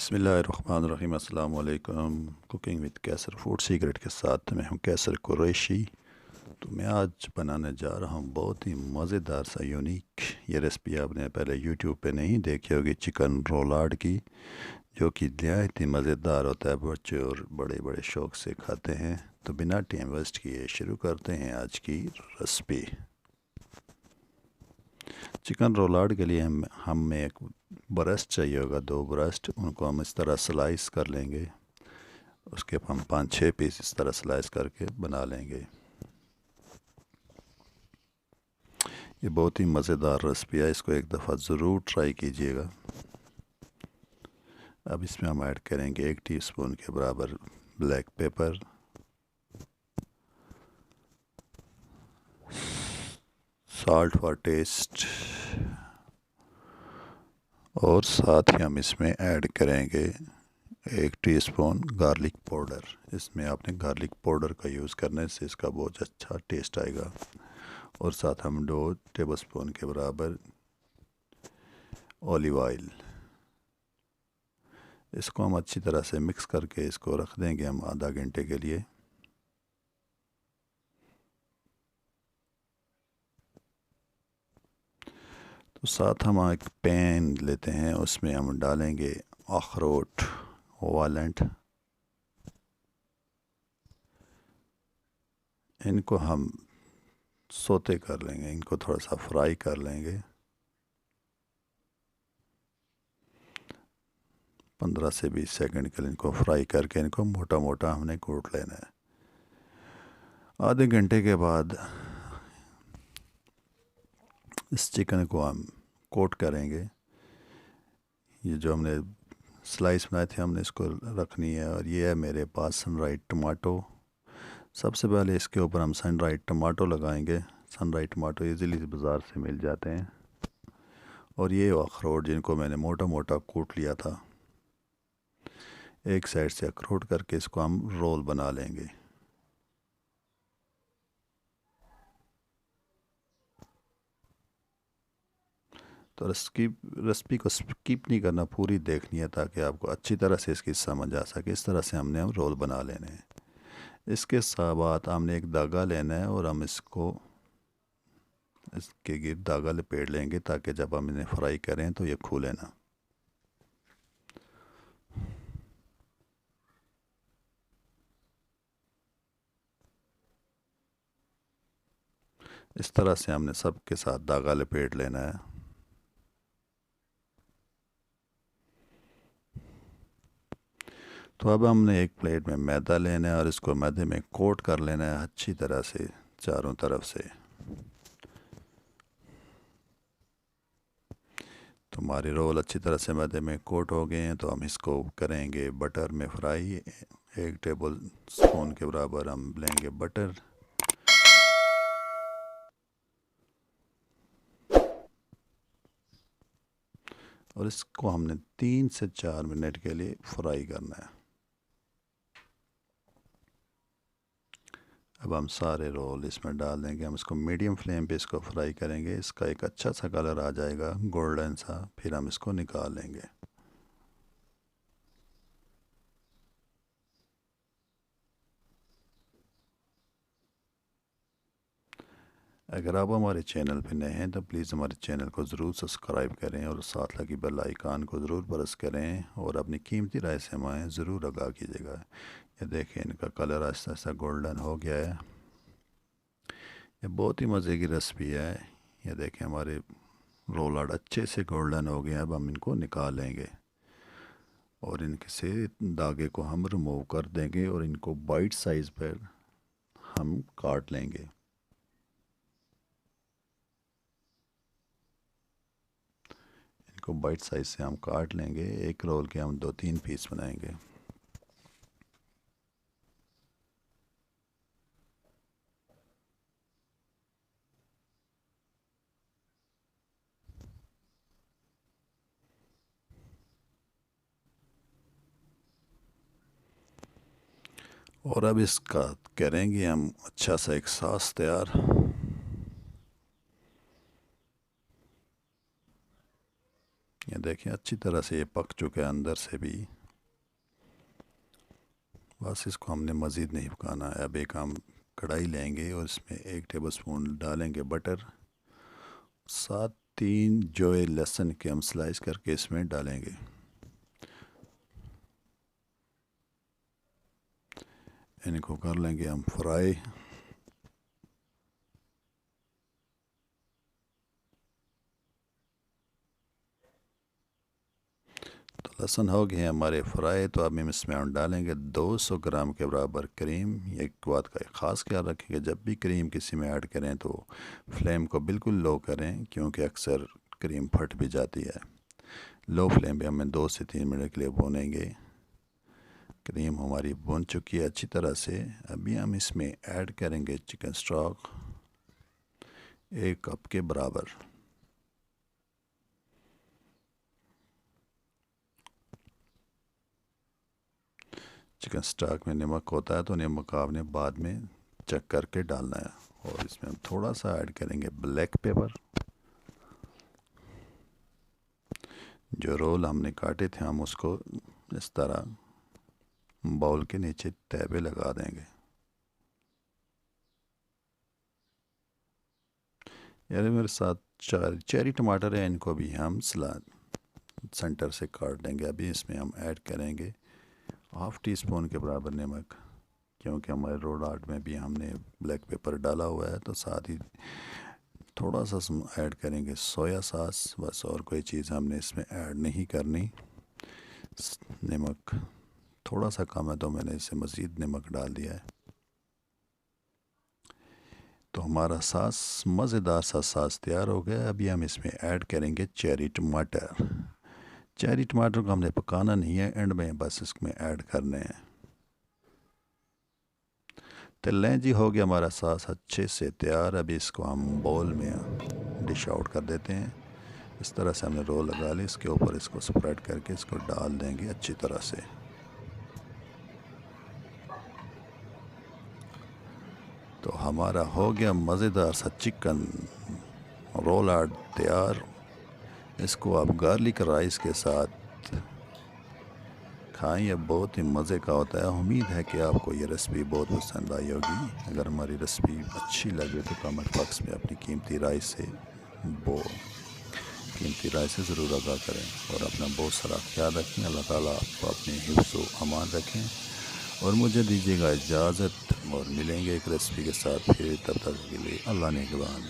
बिस्मिल्लाहिर्रहमानिर्रहीम। अस्सलाम वालेकुम। Cooking with Qaiser food secret के साथ मैं हूं कैसर कुरैशी। तो मैं आज बनाने जा रहा हूं बहुत ही मज़ेदार सा यूनिक ये रेसिपी। आपने पहले यूट्यूब पे नहीं देखी होगी, चिकन रोलाड की, जो कि नहायत ही मज़ेदार होता है। बच्चे और बड़े बड़े शौक़ से खाते हैं। तो बिना टाइम वेस्ट किए शुरू करते हैं आज की रेसिपी। चिकन रोलाड के लिए हमें एक ब्रेस्ट चाहिए होगा, 2 ब्रेस्ट। उनको हम इस तरह स्लाइस कर लेंगे। उसके हम 5-6 पीस इस तरह स्लाइस करके बना लेंगे। ये बहुत ही मज़ेदार रेसिपी है, इसको एक दफ़ा ज़रूर ट्राई कीजिएगा। अब इसमें हम ऐड करेंगे 1 टीस्पून के बराबर black pepper, salt for taste, और साथ ही हम इसमें ऐड करेंगे 1 टीस्पून गार्लिक पाउडर। इसमें आपने गार्लिक पाउडर का यूज़ करने से इसका बहुत अच्छा टेस्ट आएगा। और साथ हम 2 टेबलस्पून के बराबर ऑलिव ऑयल। इसको हम अच्छी तरह से मिक्स करके इसको रख देंगे हम आधा घंटे के लिए। तो साथ हम एक पैन लेते हैं, उसमें हम डालेंगे अखरोट, वालनट। इनको हम सोते कर लेंगे, इनको थोड़ा सा फ्राई कर लेंगे। 15 से 20 सेकंड के लिए इनको फ्राई करके इनको मोटा मोटा हमने कूट लेना है। आधे घंटे के बाद इस चिकन को हम कोट करेंगे। ये जो हमने स्लाइस बनाए थे हमने इसको रखनी है। और ये है मेरे पास सनराइज टमाटो। सबसे पहले इसके ऊपर हम सनराइज टमाटो लगाएंगे। सनराइज टमाटो इजीली बाज़ार से मिल जाते हैं। और ये अखरोट जिनको मैंने मोटा मोटा कूट लिया था, एक साइड से अखरोट करके इसको हम रोल बना लेंगे। तो रेसिपी को स्किप नहीं करना, पूरी देखनी है ताकि आपको अच्छी तरह से इसकी समझ आ सके। इस तरह से हमने हम रोल बना लेने हैं। इसके साथ हमने एक धागा लेना है और हम इसके गिर्द धागा लपेट लेंगे ताकि जब हम इन्हें फ्राई करें तो ये खुले ना। इस तरह से हमने सब के साथ धागा लपेट लेना है। तो अब हमने एक प्लेट में मैदा लेना है और इसको मैदे में कोट कर लेना है अच्छी तरह से चारों तरफ से। तो हमारे रोल अच्छी तरह से मैदे में कोट हो गए हैं। तो हम इसको करेंगे बटर में फ्राई। 1 टेबल स्पून के बराबर हम लेंगे बटर। और इसको हमने 3 से 4 मिनट के लिए फ्राई करना है। अब हम सारे रोल इसमें डाल देंगे। हम इसको मीडियम फ्लेम पे इसको फ्राई करेंगे। इसका एक अच्छा सा कलर आ जाएगा, गोल्डन सा। फिर हम इसको निकाल लेंगे। अगर आप हमारे चैनल पर नए हैं तो प्लीज़ हमारे चैनल को ज़रूर सब्सक्राइब करें और साथ लगी बेल आइकान को ज़रूर प्रेस करें और अपनी कीमती राय से हमें ज़रूर आगाह कीजिएगा। ये देखें, इनका कलर आहिस्ता आहिस्ता गोल्डन हो गया है। ये बहुत ही मज़े की रेसिपी है। ये देखें, हमारे रोलाड अच्छे से गोल्डन हो गए। अब हम इनको निकाल लेंगे और इनके से धागे को हम रिमूव कर देंगे और इनको बाइट साइज़ पर हम काट लेंगे। इनको बाइट साइज़ से हम काट लेंगे। एक रोल के हम 2-3 पीस बनाएंगे। और अब इसका करेंगे हम अच्छा सा एक सॉस तैयार। ये देखें अच्छी तरह से ये पक चुका है अंदर से भी। बस इसको हमने मज़ीद नहीं पकाना है। अब एक हम कढ़ाई लेंगे और इसमें 1 टेबलस्पून डालेंगे बटर। साथ 3 जोए लहसुन के हम स्लाइस करके इसमें डालेंगे। इनको कर लेंगे हम फ्राई। तो लहसुन हो गए हमारे फ्राई। तो अब हम इसमें हम डालेंगे 200 ग्राम के बराबर क्रीम। एक बात का ख़ास ख्याल रखेंगे, जब भी क्रीम किसी में ऐड करें तो फ्लेम को बिल्कुल लो करें, क्योंकि अक्सर क्रीम फट भी जाती है। लो फ्लेम पे हमें 2 से 3 मिनट के लिए भूनेंगे। क्रीम हमारी भुन चुकी है अच्छी तरह से। अभी हम इसमें ऐड करेंगे चिकन स्टॉक 1 कप के बराबर। चिकन स्टॉक में नमक होता है, तो नमक आपने बाद में चेक करके डालना है। और इसमें हम थोड़ा सा ऐड करेंगे ब्लैक पेपर। जो रोल हमने काटे थे हम उसको इस तरह बाउल के नीचे तैबे लगा देंगे। यार मेरे साथ चेरी टमाटर है, इनको भी हम सलाद सेंटर से काट देंगे। अभी इसमें हम ऐड करेंगे 1/2 टीस्पून के बराबर नमक, क्योंकि हमारे रोड आर्ट में भी हमने ब्लैक पेपर डाला हुआ है। तो साथ ही थोड़ा सा ऐड करेंगे सोया सॉस, बस और कोई चीज़ हमने इसमें ऐड नहीं करनी। नमक थोड़ा सा कम है तो मैंने इसे मज़ीद नमक डाल दिया है। तो हमारा सास मज़ेदार सा सास तैयार हो गया। अभी हम इसमें ऐड करेंगे चेरी टमाटर। चेरी टमाटर को हमने पकाना नहीं है, एंड में बस इसमें ऐड करने हैं। तो लें जी, हो गया हमारा सास अच्छे से तैयार। अभी इसको हम बोल में डिश आउट कर देते हैं। इस तरह से हमने रोल लगा ली, इसके ऊपर इसको स्प्रेड करके इसको डाल देंगे अच्छी तरह से। तो हमारा हो गया मज़ेदार सा चिकन रोल आउट तैयार। इसको आप गार्लिक राइस के साथ खाएं, यह बहुत ही मज़े का होता है। उम्मीद है कि आपको ये रेसिपी बहुत पसंद आई होगी। अगर हमारी रेसिपी अच्छी लगे तो कमेंट बॉक्स में अपनी कीमती राय से ज़रूर आगाह करें और अपना बहुत सारा ख्याल रखें। अल्लाह ताला आपको अपने हिफ्ज़ व अमान रखें। और मुझे दीजिएगा इजाज़त, और मिलेंगे एक रेसिपी के साथ फिर। तब तक के लिए अल्लाह निगहबान।